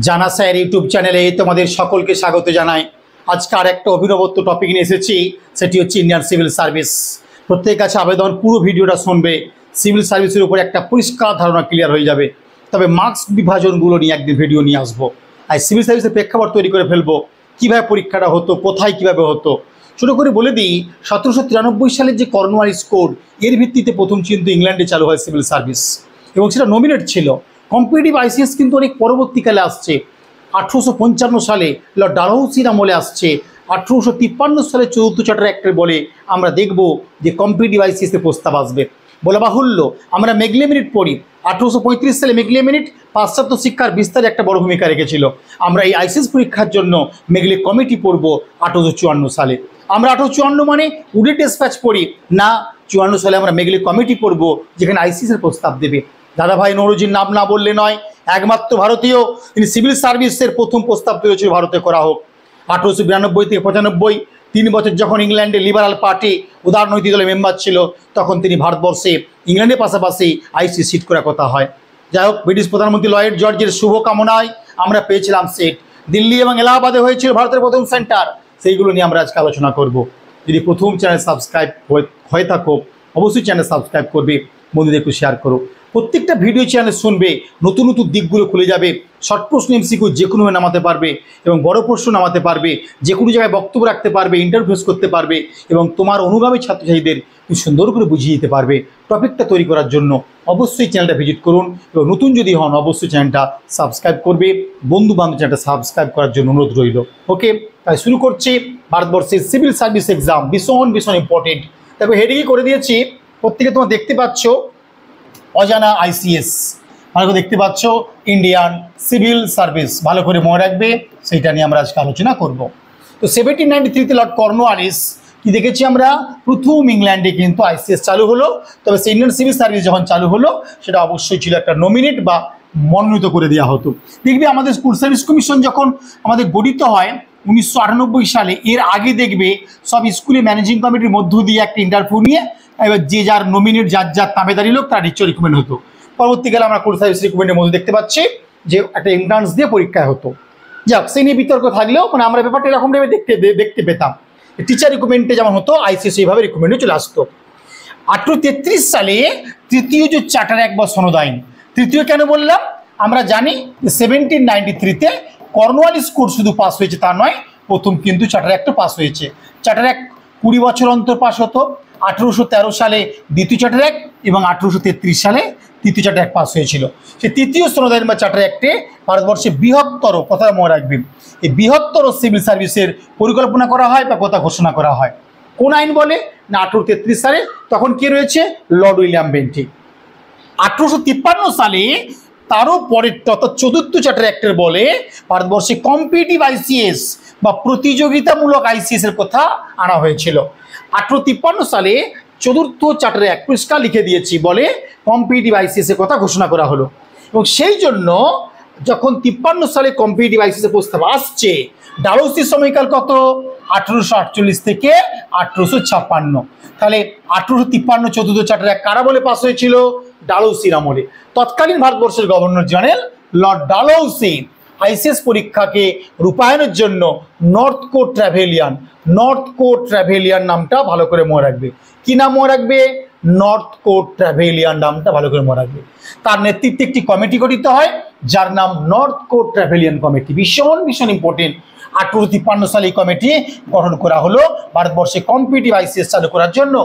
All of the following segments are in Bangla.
জানা স্যার ইউটিউব চ্যানেলে তোমাদের সকলকে স্বাগত জানাই। আজকে আর একটা অভিনবত্ব টপিক নিয়ে এসেছি, সেটি হচ্ছে ইন্ডিয়ান সিভিল সার্ভিস। প্রত্যেক কাছে আবেদন, পুরো ভিডিওটা শুনবে, সিভিল সার্ভিসের উপর একটা পরিষ্কার ধারণা ক্লিয়ার হয়ে যাবে। তবে মার্কস বিভাজনগুলো নিয়ে একদিন ভিডিও নিয়ে আসবো, আর সিভিল সার্ভিসের প্রেক্ষাপট তৈরি করে ফেলবো, কীভাবে পরীক্ষাটা হতো, কোথায় কীভাবে হতো। ছোটো করে বলে দিই, 1793 সালের যে কর্নওয়ালিস কোড, এর ভিত্তিতে প্রথম কিন্তু ইংল্যান্ডে চালু হয় সিভিল সার্ভিস, এবং সেটা নমিনেট ছিল। কম্পিটিটিভ আইসিএস কিন্তু অনেক পরবর্তীকালে আসছে। 1855 সালে লর্ড ডালহৌসির আমলে আসছে। 1853 সালে 4th চার্টার অ্যাক্টের বলে আমরা দেখব যে কম্পিটিটিভ আইসিএসের প্রস্তাব আসবে। বলা বাহুল্য, আমরা মেগলে মিনিট পড়ি। 1835 সালে মেগলে মিনিট পাশ্চাত্য শিক্ষার বিস্তারে একটা বড় ভূমিকা রেখেছিল। আমরা এই আইসিএস পরীক্ষার জন্য মেগলে কমিটি পড়ব 1854 সালে। আমরা 1854 মানে উডে ডেসপ্যাচ পড়ি না, 54 সালে আমরা মেগলে কমিটি পড়ব, যেখানে আইসিএসের প্রস্তাব দেবে। দাদাভাই নওরোজির নাম না বললে নয়, একমাত্র ভারতীয় তিনি সিভিল সার্ভিসের প্রথম প্রস্তাব তুলেছিল ভারতে করা হোক। 1892 থেকে 95, 3 বছর যখন ইংল্যান্ডে লিবারাল পার্টি উদারনৈতিক দলের মেম্বার ছিল, তখন তিনি ভারতবর্ষে ইংল্যান্ডের পাশাপাশি আইসি সিট করার কথা হয়। যাই হোক, ব্রিটিশ প্রধানমন্ত্রী লয়েড জর্জের শুভকামনায় আমরা পেয়েছিলাম সিট। দিল্লি এবং এলাহাবাদে হয়েছিল ভারতের প্রথম সেন্টার, সেইগুলো নিয়ে আমরা আজকে আলোচনা করব। যদি প্রথম চ্যানেল সাবস্ক্রাইব হয়ে থাকো, অবশ্যই চ্যানেল সাবস্ক্রাইব করবে, বন্ধুদের একটু শেয়ার করো। প্রত্যেকটা ভিডিও চ্যানেল শুনবে, নতুন নতুন দিকগুলো খুলে যাবে। শর্ট প্রশ্ন এমসিকিউ যে কোনোভাবে নামাতে পারবে, এবং বড় প্রশ্ন নামাতে পারবে, যে কোনো জায়গায় বক্তব্য রাখতে পারবে, ইন্টারভিউস করতে পারবে, এবং তোমার অনুগামী ছাত্রছাত্রীদের সুন্দর করে বুঝিয়ে দিতে পারবে। টপিকটা তৈরি করার জন্য অবশ্যই চ্যানেলটা ভিজিট করুন, এবং নতুন যদি হন অবশ্যই চ্যানেলটা সাবস্ক্রাইব করবে। বন্ধু বান্ধব চ্যানেলটা সাবস্ক্রাইব করার জন্য অনুরোধ রইল। ওকে, তাই শুরু করছি। ভারতবর্ষের সিভিল সার্ভিস এক্সাম ভীষণ ভীষণ ইম্পর্টেন্ট। তারপর হেডিংই করে দিয়েছি, প্রত্যেকে তোমরা দেখতে পাচ্ছ অজানা আইসিএস, ভালো করে দেখতে পাচ্ছ ইন্ডিয়ান সিভিল সার্ভিস, ভালো করে মনে রাখবে, সেইটা নিয়ে আমরা আজকে আলোচনা করব। তো 1793 লর্ড কর্নওয়ালিস কি দেখেছি আমরা, প্রথম ইংল্যান্ডে কিন্তু আইসিএস চালু হলো। তবে সেই ইন্ডিয়ান সিভিল সার্ভিস যখন চালু হলো, সেটা অবশ্যই ছিল একটা নমিনেট বা মনোনীত করে দেওয়া হতো। দেখবে আমাদের স্কুল সার্ভিস কমিশন যখন আমাদের গঠিত হয় 1998 সালে, এর আগে দেখবে সব স্কুলে ম্যানেজিং কমিটির মধ্য দিয়ে একটা ইন্টারভিউ নিয়ে এবার যে যার নমিনেট, যার তাবেদারি লোক, তার নিশ্চয় রিকমেন্ড হতো। পরবর্তীকালে আমরা স্কুল সার্ভিস রিকমেন্ডের মধ্যে দেখতে পাচ্ছি যে একটা এন্ট্রান্স দিয়ে পরীক্ষায় হতো। যাক, সেই নিয়ে বিতর্ক থাকলেও মানে আমরা ব্যাপারটা এরকমভাবে দেখতে পেতাম। টিচার রিকমেন্ডে যেমন হতো, আইসিএস এইভাবে রিকমেন্ডে চলে আসতো। 1833 সালে তৃতীয় যে চার্টার এক বা সনদ আইন, তৃতীয় কেন বললাম, আমরা জানি 1793-তে কর্নওয়ালিস কোড শুধু পাস হয়েছে তা নয়, প্রথম কিন্তু চার্টার অ্যাক্টও পাস হয়েছে। চার্টার অ্যাক্ট 20 বছর অন্তর পাস হতো। 1813 সালে দ্বিতীয় চার্টার অ্যাক্ট, এবং 1833 সালে তৃতীয় চার্টার অ্যাক্ট পাস হয়েছিল। সেই তৃতীয় সনদ আইন বা চার্টার অ্যাক্টে ভারতবর্ষে বৃহত্তর, কথা মনে রাখবেন, এই বৃহত্তর সিভিল সার্ভিসের পরিকল্পনা করা হয় বা কথা ঘোষণা করা হয়। কোন আইন বলে না, 1833 সালে তখন কে রয়েছে, লর্ড উইলিয়াম বেন্টিক। 1853 সালে তারও পরের অর্থাৎ 4th চার্টার অ্যাক্টের বলে ভারতবর্ষে কম্পিটিটিভ আইসিএস বা প্রতিযোগিতামূলক আইসিএস এর কথা আনা হয়েছিল। 1853 সালে 4th চার্টার অ্যাক্ট পরিষ্কার লিখে দিয়েছি, বলে কম্পিটিটিভ আইসিএস এর কথা ঘোষণা করা হলো। এবং সেই জন্য যখন 53 সালে কম্পিটিটিভ আইসিএস এর প্রস্তাব আসছে, ডালহৌসির সময়কাল কত, 1848 থেকে 1856। তাহলে 1853 4th চার্টার অ্যাক্ট কারা বলে পাস হয়েছিল, ডালহৌসির আমলে। তৎকালীন ভারতবর্ষের governor general Lord Dalhousie ICS পরীক্ষাকে রূপায়ণের জন্য নর্থ কোস্ট ট্রাভেলিয়ান নামটা ভালো করে মনে রাখবে। কি নাম মনে রাখবে, নর্থ কোস্ট ট্রাভেলিয়ান নামটা ভালো করে মনে রাখবে। তার নেতৃত্বে একটি কমিটি গঠিত হয়, যার নাম নর্থ কোস্ট ট্রাভেলিয়ান কমিটি। ভীষণ ভীষণ ইম্পর্টেন্ট। 1853 সালে এই কমিটি গঠন করা হলো ভারতবর্ষে কম্পিটিটিভ আইসিএস চালু করার জন্য।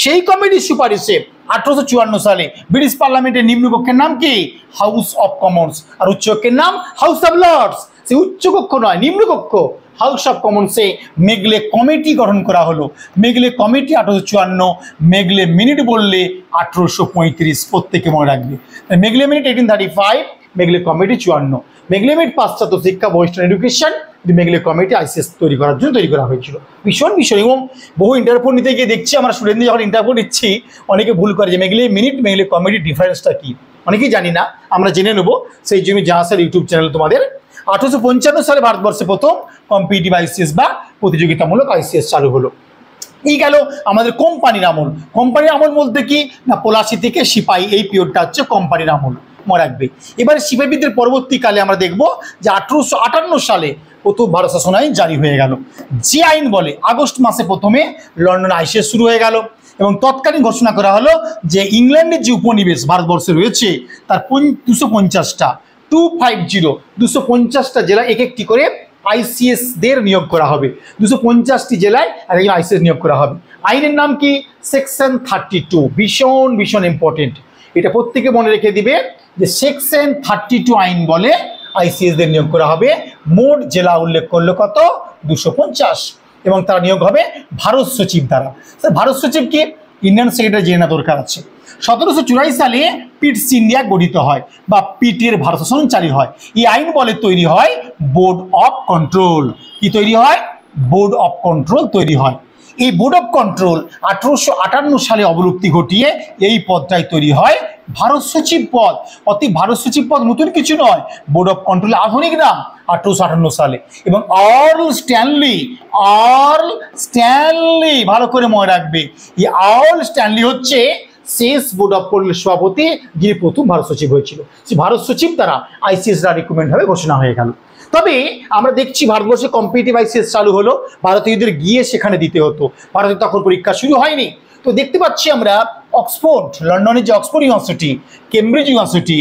সেই কমিটির সুপারিশে 1854 সালে ব্রিটিশ পার্লামেন্টের নিম্নকক্ষের নাম কি, হাউস অফ কমন্স, আর উচ্চকক্ষের নাম হাউস অফ লর্ডস। সেই উচ্চকক্ষ নয়, নিম্নকক্ষ হাউস অফ কমন্সে মেগলে কমিটি গঠন করা হলো। মেগলে কমিটি 1854, মেগলে মিনিট বললে 1835, প্রত্যেকে মনে রাখবে। মেগলে মিনিট 1835, মেগলে কমিটি 54। মেগলে মিনিট পাশ্চাত্য শিক্ষা, ওয়েস্টার্ন এডুকেশন, মেগলে কমিটি আইসিএস তৈরি করার জন্য তৈরি করা হয়েছিল। ভীষণ ভীষণ, এবং বহু ইন্টারভিউ নিতে গিয়ে দেখছি আমরা স্টুডেন্টদের যখন ইন্টারভিউ নিচ্ছি, অনেকে ভুল করে যে মেগলে মিনিট মেগলে কমিটি ডিফারেন্সটা কী, অনেকেই জানি না, আমরা জেনে নেবো। সেই জন্য জানা স্যার ইউটিউব চ্যানেল তোমাদের 1855 সালে ভারতবর্ষে প্রথম কম্পিটিটিভ আইসিএস বা প্রতিযোগিতামূলক আইসিএস চালু হলো। এই গেল আমাদের কোম্পানির আমল। কোম্পানির আমল বলতে কি না, পলাশি থেকে সিপাহী, এই পিরিয়ডটা হচ্ছে কোম্পানির আমল। মনে রাখবে। এবারে সিপাহী বিদ্রোহের পরবর্তীকালে আমরা দেখব যে 1858 সালে প্রথম ভারত শাসন আইন জারি হয়ে গেল। যে আইন বলে আগস্ট মাসে প্রথমে লন্ডনে আইসিএস শুরু হয়ে গেল এবং তৎকালীন ঘোষণা করা হলো যে ইংল্যান্ডের যে উপনিবেশ ভারতবর্ষে রয়েছে তার 250টা 250টা জেলা এক একটি করে আইসিএস দের নিয়োগ করা হবে। 250টি জেলায় আর একজন আইসিএস নিয়োগ করা হবে। আইনের নাম কি? সেকশন 32। ভীষণ ভীষণ ইম্পর্টেন্ট, এটা প্রত্যেকে মনে রেখে দিবে যে সেকশন 32 আইন বলে আইসিএস দের নিয়োগ করা হবে। মোট জেলা উল্লেখ করলো কত? 250 এবং তারা নিয়োগ হবে ভারত সচিব দ্বারা। ভারত সচিব কি? ইন্ডিয়ান সেক্রেটারি জেনে দরকার আছে। 1784 সালে পিটস ইন্ডিয়া গঠিত হয় বা পিটের ভারত শাসন চালু হয়। এই আইন বলে তৈরি হয় বোর্ড অফ কন্ট্রোল। কি তৈরি হয়? বোর্ড অফ কন্ট্রোল তৈরি হয়। এই বোর্ড অফ কন্ট্রোল 1858 সালে অবলুপ্তি ঘটিয়ে এই পদটাই তৈরি হয় ভারত সচিব পদ। অতি ভারত সচিব পদ নতুন কিছু নয়, বোর্ড অফ কন্ট্রোল আধুনিক নাম 1858 সালে। এবং আর্ল স্ট্যানলি ভালো করে মনে রাখবে, এই আর্ল স্ট্যানলি হচ্ছে শেষ বোর্ড অফ কন্ট্রোলের সভাপতি, যিনি প্রথম ভারত সচিব হয়েছিল। সেই ভারত সচিব দ্বারা আইসিএসরা রিক্রুটমেন্ট হবে ঘোষণা হয়ে গেল। তবে আমরা দেখছি ভারতবর্ষে কম্পিটিটিভ আইসিএস চালু হলো, ভারতীয়দের গিয়ে সেখানে দিতে হতো, ভারতে তখন পরীক্ষা শুরু হয়নি। তো দেখতে পাচ্ছি আমরা অক্সফোর্ড, লন্ডনের যে Oxford university, Cambridge university,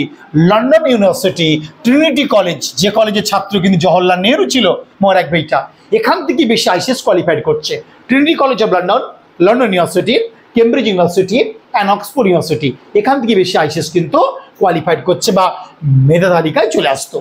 London university, Trinity college, যে কলেজের ছাত্র কিন্তু জওহরলাল নেহরু ছিল, মনে রাখবে এটা, এখান থেকে বেশি আইসিএস কোয়ালিফাইড করছে। Trinity college of London, London university, Cambridge university and Oxford university, এখান থেকে বেশি আইসিএস কিন্তু কোয়ালিফাইড করছে বা মেধা তালিকায় চলে আসতো।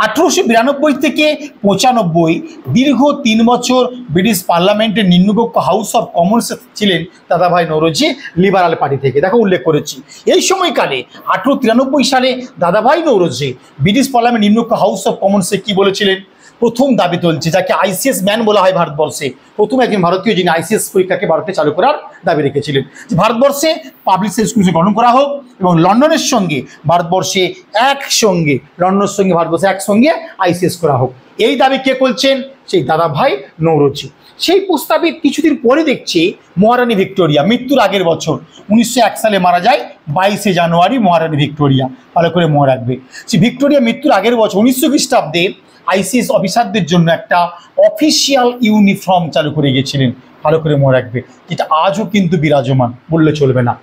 1892 থেকে 95 দীর্ঘ 3 বছর ব্রিটিশ পার্লামেন্টের নিম্নকক্ষ হাউস অফ কমন্স ছিলেন দাদাভাই নওরোজি লিবারাল পার্টি থেকে। দেখো উল্লেখ করেছি এই সময়কালে 1893 সালে দাদাভাই নওরোজি ব্রিটিশ পার্লামেন্ট নিম্নকক্ষ হাউস অফ কমন্সে কি বলেছিলেন? প্রথম দাবি তুলছে, যাকে আইসিএস ম্যান বলা হয় ভারতবর্ষে, প্রথম একজন ভারতীয় যিনি আইসিএস পরীক্ষাকে ভারতে চালু করার দাবি রেখেছিলেন যে ভারতবর্ষে পাবলিক সার্ভিস কমিশন গঠন করা হোক এবং লন্ডনের সঙ্গে ভারতবর্ষে একসঙ্গে, লন্ডনের সঙ্গে ভারতবর্ষে একসঙ্গে আইসিএস করা হোক। এই দাবি কে করছেন? সেই দাদাভাই নওরোজি। সেই প্রস্তাবের কিছুদিন পরে দেখছি মহারানী ভিক্টোরিয়া মৃত্যুর আগের বছর 1901 সালে মারা যায় 22শে জানুয়ারি মহারানী ভিক্টোরিয়া, ভালো করে মনে রাখবে। সেই ভিক্টোরিয়া মৃত্যুর আগের বছর 1900 খ্রিস্টাব্দে আইসিএস অফিসারদের জন্য একটা অফিসিয়াল ইউনিফর্ম চালু করে গিয়েছিলেন, ভালো করে মনে রাখবে, যেটা আজও কিন্তু বিরাজমান, বললে চলবে না।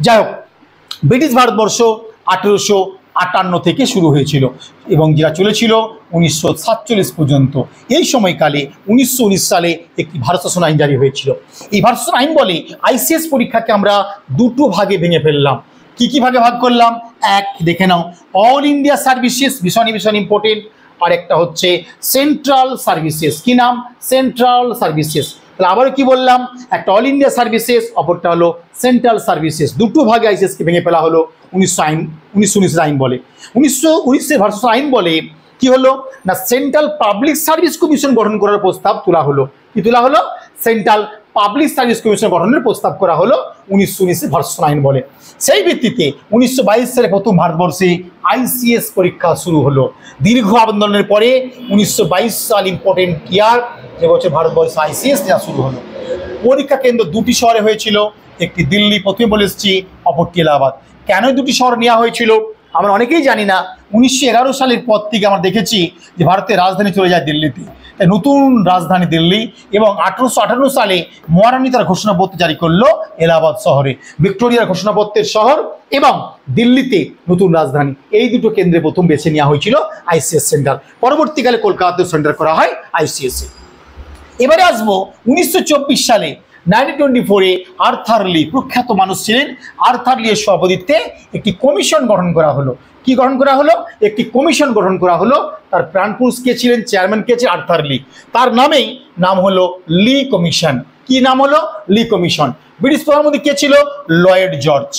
যাই হোক, ব্রিটিশ ভারতবর্ষ 1858 থেকে শুরু হয়েছিল এবং যেটা চলেছিল 1947 পর্যন্ত। এই সময়কালে 1919 সালে একটি ভারত শাসন আইন জারি হয়েছিল। এই ভারত শাসন আইন বলে আইসিএস পরীক্ষাকে আমরা দুটো ভাগে ভেঙে ফেললাম। কি কি ভাগে ভাগ করলাম? এক, দেখে নাও, অল ইন্ডিয়া সার্ভিসেস, ভীষণ ইম্পর্টেন্ট। আর একটা হচ্ছে সেন্ট্রাল সার্ভিসেস। কি নাম? Central services. তাহলে আবারও কি বললাম? একটা অল ইন্ডিয়া সার্ভিসেস, অপরটা হলো সেন্ট্রাল সার্ভিসেস। দুটো ভাগে আইসিএসকে ভেঙে ফেলা হলো 1919 আইন বলে। 1919 ভারত আইন বলে কি হলো না, সেন্ট্রাল পাবলিক সার্ভিস কমিশন গঠন করার প্রস্তাব তোলা হলো। কি তোলা হলো? সেন্ট্রাল পাবলিক সার্ভিস কমিশন গঠনের প্রস্তাব করা হলো 1919 ভারত আইন বলে। সেই ভিত্তিতে 1922 সালে প্রথম ভারতবর্ষে আইসিএস পরীক্ষা শুরু হলো। দীর্ঘ আন্দোলনের পরে 1922 সাল ইম্পর্টেন্ট ইয়ার, যে বছর ভারতবর্ষে আইসিএস নেওয়া শুরু হলো। পরীক্ষা কেন্দ্র দুটি শহরে হয়েছিল, একটি দিল্লি, প্রথমে বলে এসেছি, অপরটি এলাহাবাদ। কেন দুটি শহর নেওয়া হয়েছিল আমরা অনেকেই জানি না। 1911 সালের পর থেকে আমরা দেখেছি যে ভারতের রাজধানী চলে যায় দিল্লিতে, তাই নতুন রাজধানী দিল্লি। এবং 1858 সালে মহারানী তার ঘোষণাপত্র জারি করলো এলাহাবাদ শহরে, ভিক্টোরিয়ার ঘোষণাপত্রের শহর এবং দিল্লিতে নতুন রাজধানী। এই দুটো কেন্দ্রে প্রথম বেছে নেওয়া হয়েছিল আইসিএস সেন্টার। পরবর্তীকালে কলকাতাতেও সেন্টার করা হয় আইসিএস। এবারে আসবো 1924 সালে 1924-এ আর্থার লি, প্রখ্যাত মানুষ ছিলেন, আর্থার লি এর সভাপতিত্বে একটি কমিশন গঠন করা হলো। কি গঠন করা হলো? একটি কমিশন গঠন করা হলো। তার প্রাণপুরুষ কে ছিলেন? চেয়ারম্যান কে ছিলেন? আর্থার লি। তার নামেই নাম হলো লি কমিশন। কি নাম হলো? লি কমিশন। ব্রিটিশ প্রধানমন্ত্রী কে ছিল? Lloyd George.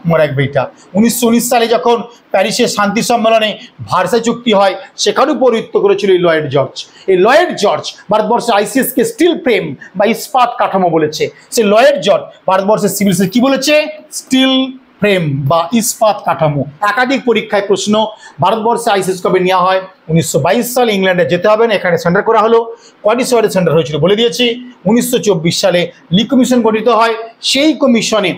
মনে রাখবে এটা। 1919 সালে যখন প্যারিসের শান্তি সম্মেলনে ভার্সাই চুক্তি হয়, সেখানেও পৌরোহিত্য করেছিল এই লয়েড জর্জ। এই লয়েড জর্জ ভারতবর্ষের আইসিএসকে স্টিল ফ্রেম বা ইস্পাত কাঠামো বলেছে। সেই লয়েড জর্জ ভারতবর্ষের সিভিল সার্ভিস কি বলেছে? স্টিল ফ্রেম বা ইস্পাত কাঠামো। একাধিক পরীক্ষায় প্রশ্ন, ভারতবর্ষে আইসিএস কবে নেওয়া হয়? 1922 সালে ইংল্যান্ডে যেতে হবে না, এখানে সেন্টার করা হলো। কয়টি শহরে সেন্টার হয়েছিল বলে দিয়েছি। 1924 সালে লি কমিশন গঠিত হয়। সেই কমিশনে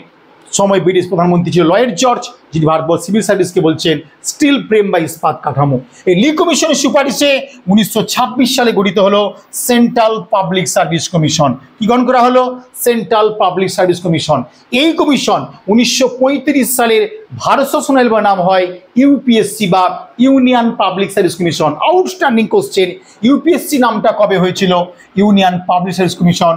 সময় ব্রিটিশ প্রধানমন্ত্রী ছিল লয়েড জর্জ, যিনি ভারতবর্ষ সিভিল সার্ভিসকে বলছেন স্টিল ফ্রেম বা ইস্পাত কাঠামো। এই লি কমিশনের সুপারিশে 1926 সালে গঠিত হলো সেন্ট্রাল পাবলিক সার্ভিস কমিশন। কি গঠন করা হলো? Central public service commission. এই কমিশন 1935 সালের ভারত শাসন আইন নাম হয় ইউপিএসসি বা union public service commission. Outstanding question, UPSC নামটা কবে হয়েছিল? ইউনিয়ন পাবলিক সার্ভিস কমিশন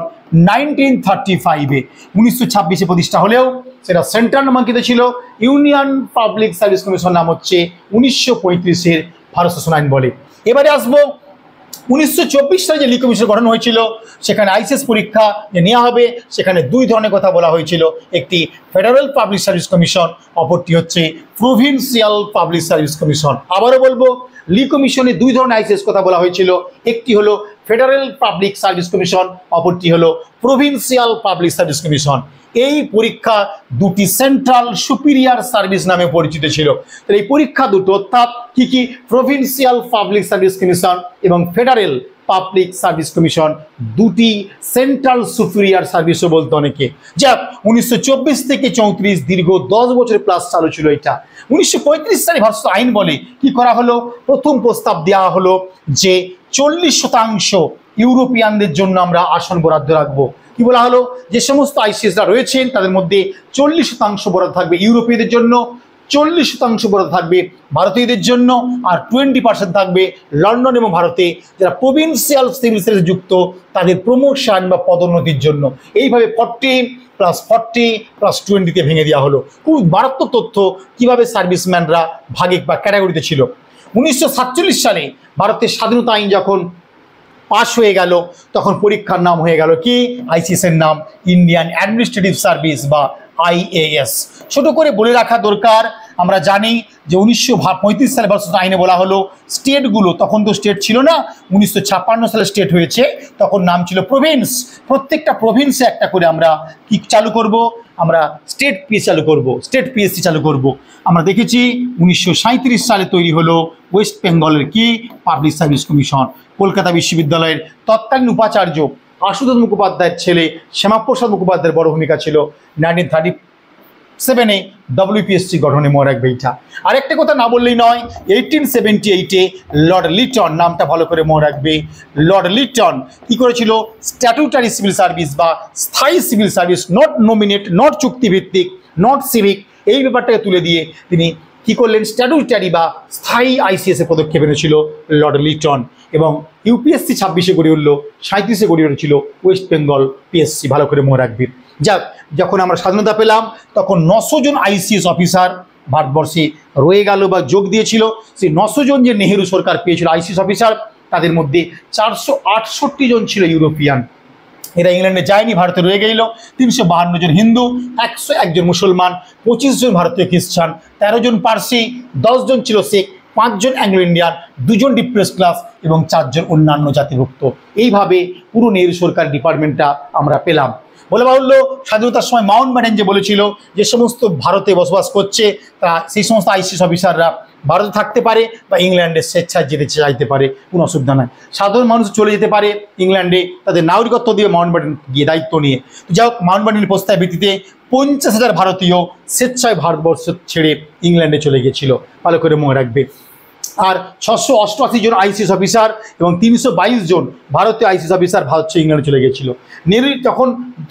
1935-এ, 1926-এ প্রতিষ্ঠা হলেও সেটা সেন্ট্রাল নামাঙ্কিত ছিল। ইউনিয়ন পাবলিক সার্ভিস কমিশন নাম হচ্ছে 1935-এর ভারত শাসন আইন বলে। এবারে আসবো 1924 সালে যে লি কমিশন গঠন হয়েছিল, সেখানে আইসিএস পরীক্ষা যে নেওয়া হবে, সেখানে দুই ধরনের কথা বলা হয়েছিল। একটি ফেডারেল পাবলিক সার্ভিস কমিশন, অপরটি হচ্ছে প্রভিন্সিয়াল পাবলিক সার্ভিস কমিশন। আবারও বলবো, লি কমিশনে দুই ধরনের আইসিএস কথা বলা হয়েছিল। একটি হলো ফেডারেল পাবলিক সার্ভিস কমিশন, অপরটি হলো প্রভিন্সিয়াল পাবলিক সার্ভিস কমিশন। এই পরীক্ষা দুটি সেন্ট্রাল সুপিরিয়ার সার্ভিস নামে পরিচিত ছিল। এই পরীক্ষা দুটো অর্থাৎ কি? প্রভিন্সিয়াল পাবলিক সার্ভিস কমিশন এবং ফেডারেল পাবলিক সার্ভিস কমিশন দুটি সেন্ট্রাল সুপিরিয়ার সার্ভিসও বলতো অনেকে। যাক, 1924 থেকে 34 দীর্ঘ 10 বছর প্লাস চালু ছিল এটা। 1935 সালে ভারত আইন বলে কি করা হলো? প্রথম প্রস্তাব দেওয়া হলো যে 40% ইউরোপিয়ানদের জন্য আমরা আসন বরাদ্দ রাখবো। কি বলা হলো? যে সমস্ত আইসিএসরা রয়েছেন তাদের মধ্যে 40% বরাদ্দ থাকবে ইউরোপীয়দের জন্য, 40% বরাদ্দ থাকবে ভারতীয়দের জন্য, আর 20% থাকবে লন্ডন এবং ভারতে যারা প্রভিন্সিয়াল সিভিল সার্ভিসে যুক্ত তাদের প্রমোশন বা পদোন্নতির জন্য। এইভাবে 40+40+20-তে ভেঙে দেওয়া হলো। খুব মারাত্মক তথ্য কিভাবে সার্ভিসম্যানরা ভাগে বা ক্যাটাগরিতে ছিল। 1947 সালে ভারতের স্বাধীনতা আইন যখন পাশ হয়ে গেল, তখন পরীক্ষার নাম হয়ে গেল কি? আইসিএসের নাম ইন্ডিয়ান অ্যাডমিনিস্ট্রেটিভ সার্ভিস বা আইএএস। ছোট করে বলে রাখা দরকার, আমরা জানি যে 1935 সালে ভারত আইনে বলা হলো স্টেটগুলো, তখন তো স্টেট ছিল না, 1956 সালে স্টেট হয়েছে, তখন নাম ছিল প্রভিন্স। প্রত্যেকটা প্রভিন্সে একটা করে আমরা কি চালু করব? আমরা স্টেট পিএসসি চালু করব, স্টেট পিএসসি চালু করব। আমরা দেখেছি 1937 সালে তৈরি হলো ওয়েস্ট বেঙ্গলের কি? Public service commission. কলকাতা বিশ্ববিদ্যালয়ের তৎকালীন উপাচার্য আশুতোষ মুখোপাধ্যায়ের ছেলে শ্যামাপ্রসাদ মুখোপাধ্যায়ের বড় ভূমিকা ছিল 1937-এ ডব্লিউপিএসসি গঠনে। মনে রাখবে এইটা। আরেকটা কথা না বললেই নয়, 1878-এ লর্ড লিটন, নামটা ভালো করে মনে রাখবে, লর্ড লিটন কি করেছিল? স্ট্যাটুটারি সিভিল সার্ভিস বা স্থায়ী civil service, not nominate, not চুক্তিভিত্তিক, নট সিভিক, এই ব্যাপারটাকে তুলে দিয়ে তিনি কি করলেন? স্ট্যাটুটারি বা স্থায়ী আইসিএসে পদক্ষেপ এনেছিল লর্ড লিটন। এবং ইউপিএসসি 26-এ গড়ে উঠল, 37-এ গড়ে উঠেছিল ওয়েস্ট বেঙ্গল পিএসসি। ভালো করে মনে রাখবে। যাক, যখন আমরা স্বাধীনতা পেলাম তখন 900 জন আইসিএস অফিসার ভারতবর্ষে রয়ে গেল বা যোগ দিয়েছিল। সেই 900 জন যে নেহেরু সরকার পেয়েছিল আইসিএস অফিসার, তাদের মধ্যে 468 জন ছিল ইউরোপিয়ান। এরা ইংল্যান্ডে যায়নি, ভারতে রয়ে গেল। 352 জন হিন্দু, 101 জন মুসলমান, 25 জন ভারতীয় খ্রিস্টান, 13 জন পার্সি, 10 জন ছিল শিখ, 5 জন অ্যাংলো ইন্ডিয়ান, 2 জন ডিপ্রেস ক্লাস এবং 4 জন অন্যান্য জাতিভুক্ত। এইভাবে পুরো নেহেরু সরকার ডিপার্টমেন্টটা আমরা পেলাম। বলে বাহুল্য, স্বাধীনতার সময় মাউন্টব্যাটেন যে বলেছিল যে সমস্ত ভারতে বসবাস করছে তা সেই সমস্ত আইসিএস অফিসাররা ভারতে থাকতে পারে বা ইংল্যান্ডে স্বেচ্ছায় যেতে চাইতে পারে, কোনো অসুবিধা নাই। সাধারণ মানুষ চলে যেতে পারে ইংল্যান্ডে তাদের নাগরিকত্ব দিয়ে মাউন্টব্যাটেন গিয়ে দায়িত্ব নিয়ে। যাই হোক, মাউন্টব্যাটেনের প্রস্তাবের ভিত্তিতে 50,000 ভারতীয় স্বেচ্ছায় ভারতবর্ষ ছেড়ে ইংল্যান্ডে চলে গিয়েছিল। ভালো করে মনে রাখবে। আর 688 জন আইসিএস অফিসার এবং 322 জন ভারতীয় আইসিএস অফিসার ভারত ছেড়ে ইংল্যান্ডে চলে গিয়েছিল। নেহেরু যখন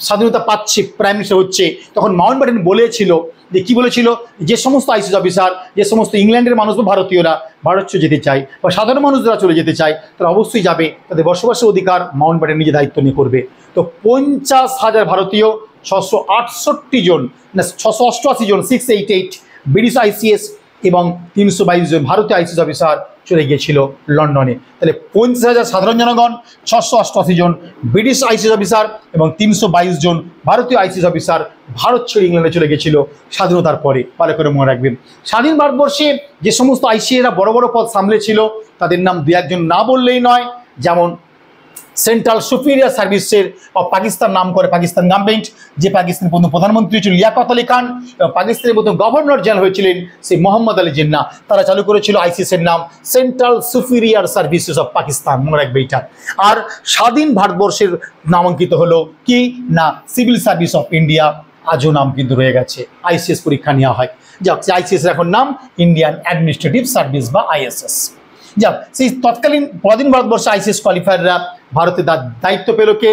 স্বাধীনতা পাচ্ছে, প্রাইম মিনিস্টার হচ্ছে, তখন মাউন্টব্যাটেন বলেছিল যে কি বলেছিল? যে সমস্ত আইসিএস অফিসার, যে সমস্ত ইংল্যান্ডের মানুষ বা ভারতীয়রা ভারত যেতে চায় বা সাধারণ মানুষ যারা চলে যেতে চায় তারা অবশ্যই যাবে, তাদের বসবাসের অধিকার মাউন্টব্যাটেন নিজে দায়িত্ব নিয়ে করবে। তো 50,000 ভারতীয়, 668 জন না 688 জন 688 ব্রিটিশ আইসিএস এবং 322 জন ভারতীয় আইসিএস অফিসার চলে গিয়েছিল লন্ডনে। তাহলে 50,000 সাধারণ জনগণ, 688 জন ব্রিটিশ আইসিএস অফিসার এবং 322 জন ভারতীয় আইসিএস অফিসার ভারত ছেড়ে ইংল্যান্ডে চলে গিয়েছিল স্বাধীনতার পরে। ভালো করে মনে রাখবেন। স্বাধীন ভারতবর্ষে যে সমস্ত আইসিএরা বড় বড় পদ সামলেছিল তাদের নাম 2-1 জন না বললেই নয়। যেমন সেন্ট্রাল সুপিরিয়ার সার্ভিসের অফ পাকিস্তান নাম করে পাকিস্তান গভর্নমেন্ট, যে পাকিস্তানের প্রথম প্রধানমন্ত্রী ছিল লিয়াকত আলী খান এবং পাকিস্তানের প্রথম গভর্নর জেনারেল হয়েছিলেন সেই মোহাম্মদ আলী জিন্নাহ। তারা চালু করেছিল আইসিএসের নাম central superior services of Pakistan. মনে রাখবে এটা। আর স্বাধীন ভারতবর্ষের নামাঙ্কিত হলো কি না সিভিল সার্ভিস অফ ইন্ডিয়া আজও নাম কিন্তু রয়ে গেছে, আইসিএস পরীক্ষা নেওয়া হয়। যাক, আইসিএস এখন নাম ইন্ডিয়ান অ্যাডমিনিস্ট্রেটিভ সার্ভিস বা আইএসএস। যাক, সেই তৎকালীন পরাধীন ভারতবর্ষে আইসিএস কোয়ালিফায়াররা ভারতে দায়িত্ব পেল কে?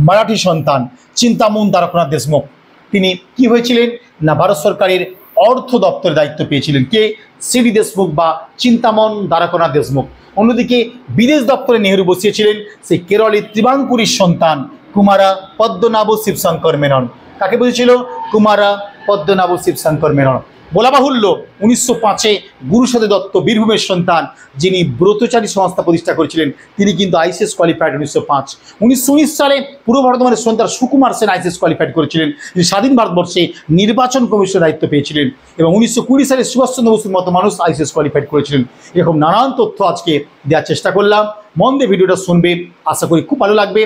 মারাঠি সন্তান চিন্তামন দ্বারকানাথ দেশমুখ। তিনি কি হয়েছিলেন না ভারত সরকারের অর্থ দপ্তরে দায়িত্ব পেয়েছিলেন কে? সিডি দেশমুখ বা চিন্তামন দ্বারকানাথ দেশমুখ। অন্যদিকে বিদেশ দপ্তরে নেহেরু বসিয়েছিলেন সেই কেরলের ত্রিবাঙ্কুরের সন্তান কুমারা পদ্মনাভ শিবশঙ্কর মেনন। কাকে বলেছিল? কুমারা পদ্মনাভ শিবশঙ্কর মেনন। বলা বাহুল্য 1905-এ গুরুসদয় দত্ত বীরভূমের সন্তান, যিনি ব্রতচারী সংস্থা প্রতিষ্ঠা করেছিলেন, তিনি কিন্তু আইসিএস কোয়ালিফাইড 1905। 1919 সালে পূর্ব বর্ধমানের সন্তান সুকুমার সেন আইসিএস কোয়ালিফাইড করেছিলেন, যিনি স্বাধীন ভারতবর্ষে নির্বাচন কমিশনের দায়িত্ব পেয়েছিলেন। এবং 1920 সালে সুভাষচন্দ্র বসুর মতো মানুষ আইসিএস কোয়ালিফাইড করেছিলেন। এরকম নানান তথ্য আজকে দেওয়ার চেষ্টা করলাম। মন দিয়ে ভিডিওটা শুনবে, আশা করি খুব ভালো লাগবে।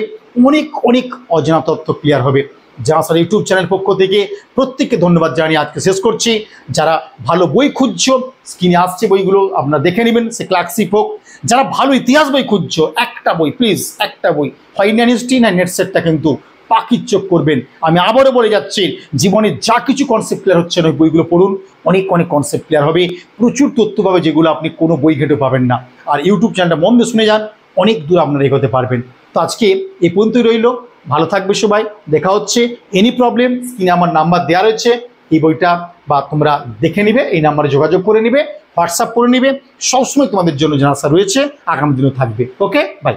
অনেক অনেক অজানা তথ্য ক্লিয়ার হবে। জানাসার ইউটিউব চ্যানেল পক্ষ থেকে প্রত্যেককে ধন্যবাদ জানিয়ে আজকে শেষ করছি। যারা ভালো বই খুঁজছো, স্ক্রিনে আসছে বইগুলো আপনারা দেখে নেবেন, সে ক্লার্কশিপ হোক। যারা ভালো ইতিহাস বই খুঁজছো, একটা বই প্লিজ, একটা বই, হয় ইন্ডিয়ান হিস্ট্রি না নেট সেটটা কিন্তু পাখির চোখ করবেন। আমি আবারও বলে যাচ্ছি, জীবনে যা কিছু কনসেপ্ট ক্লিয়ার হচ্ছে না, ওই বইগুলো পড়ুন, অনেক অনেক কনসেপ্ট ক্লিয়ার হবে। প্রচুর তথ্য পাবে যেগুলো আপনি কোনো বই ঘেঁটে পাবেন না। আর ইউটিউব চ্যানেলটা মন দিয়ে শুনে যান, অনেক দূর আপনারা এগোতে পারবেন। তো আজকে এই পর্যন্তই রইল। ভালো থাকবে সবাই, দেখা হচ্ছে। এনি প্রবলেম স্ক্রিনে আমার নাম্বার দেওয়া রয়েছে, এই বইটা বা তোমরা দেখে নিবে, এই নাম্বারে যোগাযোগ করে নিবে, হোয়াটসঅ্যাপ করে নিবে। সবসময় তোমাদের জন্য জানাশা রয়েছে, আগামী দিনও থাকবে। ওকে, বাই।